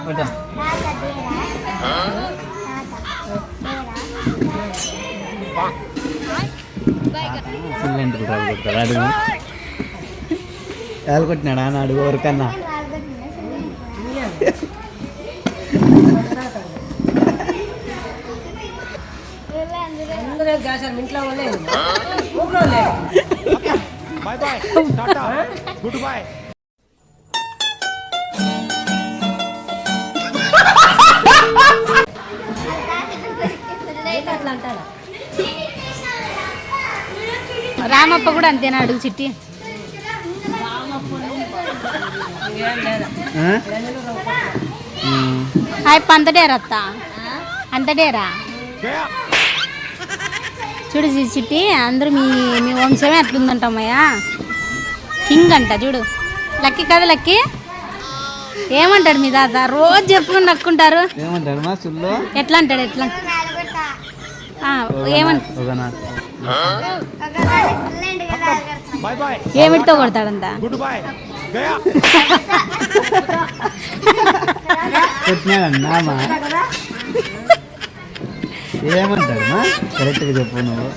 full ఎంత కొడతాడు అడుగు ఎవరు కొట్టినాడా అని అడుగు ఎవరికన్నా గుడ్ బై రామప్ప కూడా అంతేనా అడుగు చిట్టి అయ్యప్ప అంత డేరా అత్త అంత డేరా చూడు చిట్టి అందరూ మీ వంశమే అట్లుందంటమ్మయ్యా కింగ్ అంట చూడు లక్కీ కదా లక్కీ ఏమంటాడు మీ తాత రోజు చెప్పుకుని నక్కుంటారు ఎట్లా అంటాడు ఎట్లా ఏమిటితో కొడతాడంత ఏమంటాడు కరెక్ట్గా చెప్పు నువ్వు